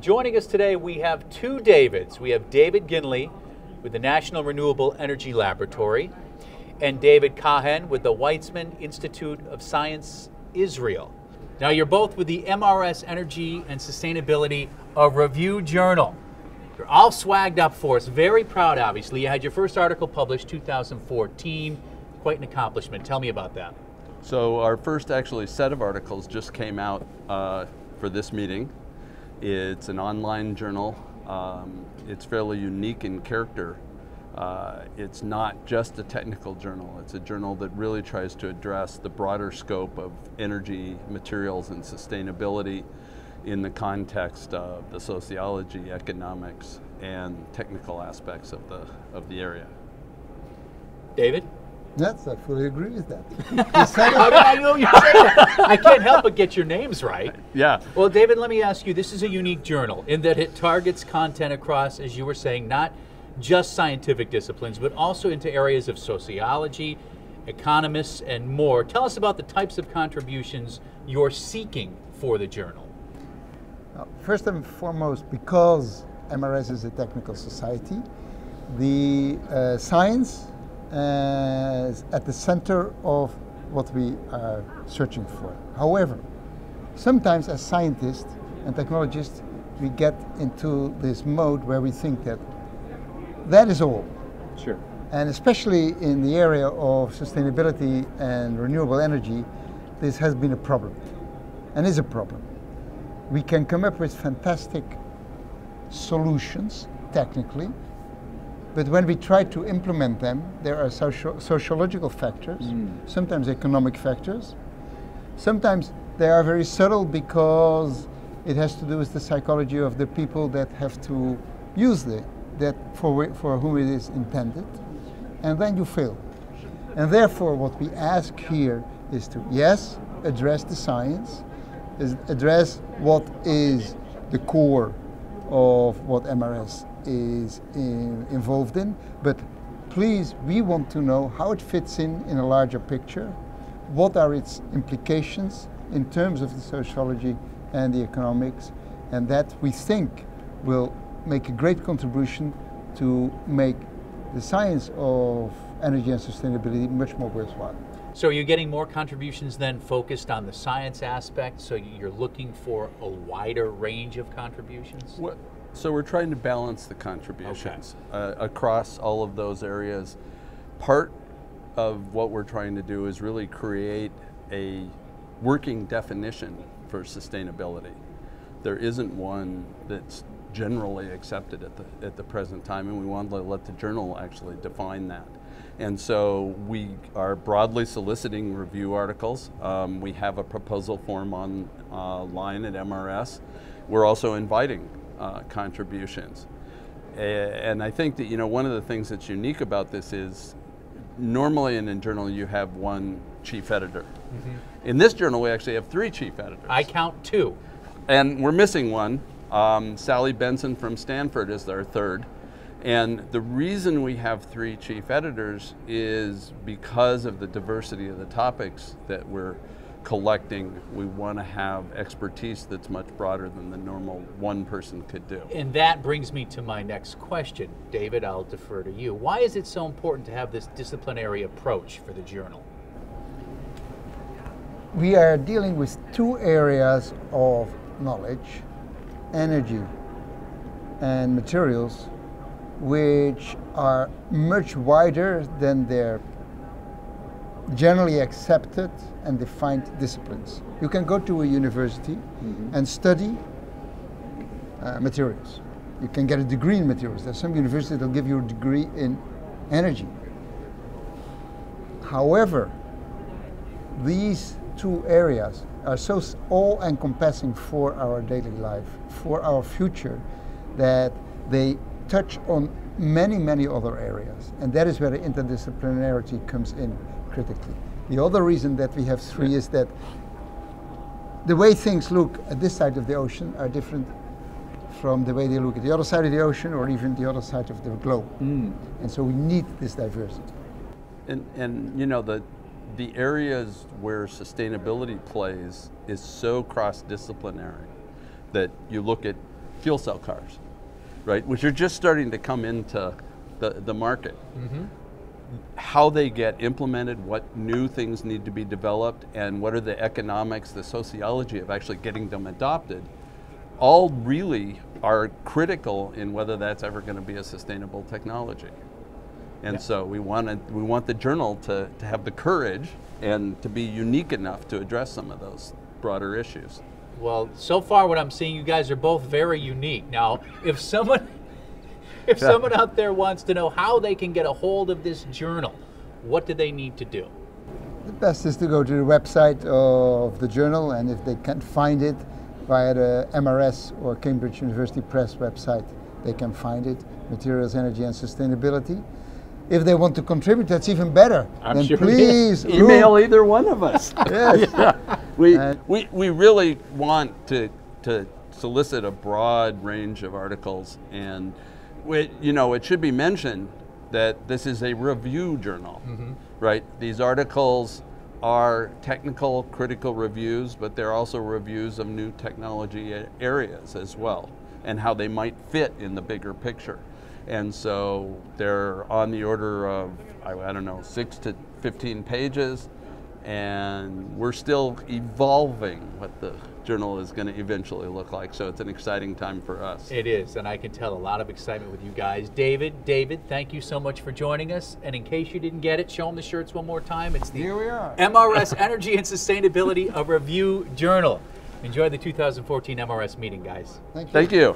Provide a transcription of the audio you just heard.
Joining us today, we have two Davids. We have David Ginley with the National Renewable Energy Laboratory and David Kahan with the Weizmann Institute of Science, Israel. Now, you're both with the MRS Energy and Sustainability, a review journal. You're all swagged up for us. Very proud, obviously. You had your first article published 2014. Quite an accomplishment. Tell me about that. So our first actually set of articles just came out for this meeting. It's an online journal. It's fairly unique in character. It's not just a technical journal. It's a journal that really tries to address the broader scope of energy, materials, and sustainability in the context of the sociology, economics, and technical aspects of the area. David? Yes, I fully agree with that. I know you say that. I can't help but get your names right. Yeah. Well, David, let me ask you, this is a unique journal in that it targets content across, as you were saying, not just scientific disciplines, but also into areas of sociology, economists, and more. Tell us about the types of contributions you're seeking for the journal. First and foremost, because MRS is a technical society, the science is at the center of what we are searching for. However, sometimes as scientists and technologists, we get into this mode where we think that that is all. Sure. And especially in the area of sustainability and renewable energy, this has been a problem and is a problem. We can come up with fantastic solutions technically, but when we try to implement them, there are sociological factors, sometimes economic factors. Sometimes they are very subtle because it has to do with the psychology of the people that have to use that for whom it is intended, and then you fail. And therefore what we ask here is to, yes, address the science, address what is the core of what MRS is involved in, but please, we want to know how it fits in a larger picture, what are its implications in terms of the sociology and the economics, and that we think will make a great contribution to make the science of energy and sustainability much more worthwhile. So are you getting more contributions then focused on the science aspect, so you're looking for a wider range of contributions? So we're trying to balance the contributions across all of those areas. Part of what we're trying to do is really create a working definition for sustainability. There isn't one that's generally accepted at the present time, and we want to let the journal actually define that. And so we are broadly soliciting review articles. We have a proposal form online at MRS. We're also inviting contributions. And I think that, one of the things that's unique about this is normally in a journal you have one chief editor. In this journal we actually have 3 chief editors. I count 2. And we're missing one. Sally Benson from Stanford is our 3rd. And the reason we have 3 chief editors is because of the diversity of the topics that we're collecting. We want to have expertise that's much broader than the normal one person could do. And that brings me to my next question. David, I'll defer to you. Why is it so important to have this disciplinary approach for the journal? We are dealing with 2 areas of knowledge, energy and materials, which are much wider than their generally accepted and defined disciplines. You can go to a university and study materials. You can get a degree in materials. There's some universities that will give you a degree in energy. However, these 2 areas are so all-encompassing for our daily life, for our future, that they touch on many, many other areas. And that is where the interdisciplinarity comes in critically. The other reason that we have 3 is that the way things look at this side of the ocean are different from the way they look at the other side of the ocean or even the other side of the globe. And so we need this diversity. And the areas where sustainability plays is so cross-disciplinary that you look at fuel cell cars, right, which are just starting to come into the market. How they get implemented, what new things need to be developed, and what are the economics, the sociology of actually getting them adopted, all really are critical in whether that's ever going to be a sustainable technology. And so we want the journal to have the courage and to be unique enough to address some of those broader issues. Well, so far what I'm seeing, you guys are both very unique. Now, if someone out there wants to know how they can get a hold of this journal, what do they need to do? The best is to go to the website of the journal, and if they can't find it via the MRS or Cambridge University Press website, they can find it, Materials, Energy and Sustainability. If they want to contribute, that's even better. I'm sure please email either one of us. Yes. Yeah. We really want to solicit a broad range of articles, and it should be mentioned that this is a review journal, right? These articles are technical, critical reviews, but they're also reviews of new technology areas as well, and how they might fit in the bigger picture. And so they're on the order of, I don't know, 6 to 15 pages, and we're still evolving what the journal is going to eventually look like. So it's an exciting time for us. It is, and I can tell a lot of excitement with you guys. David, thank you so much for joining us. And in case you didn't get it, show them the shirts one more time. It's the Here we are. MRS Energy and Sustainability, a review journal. Enjoy the 2014 MRS meeting, guys. Thank you. Thank you.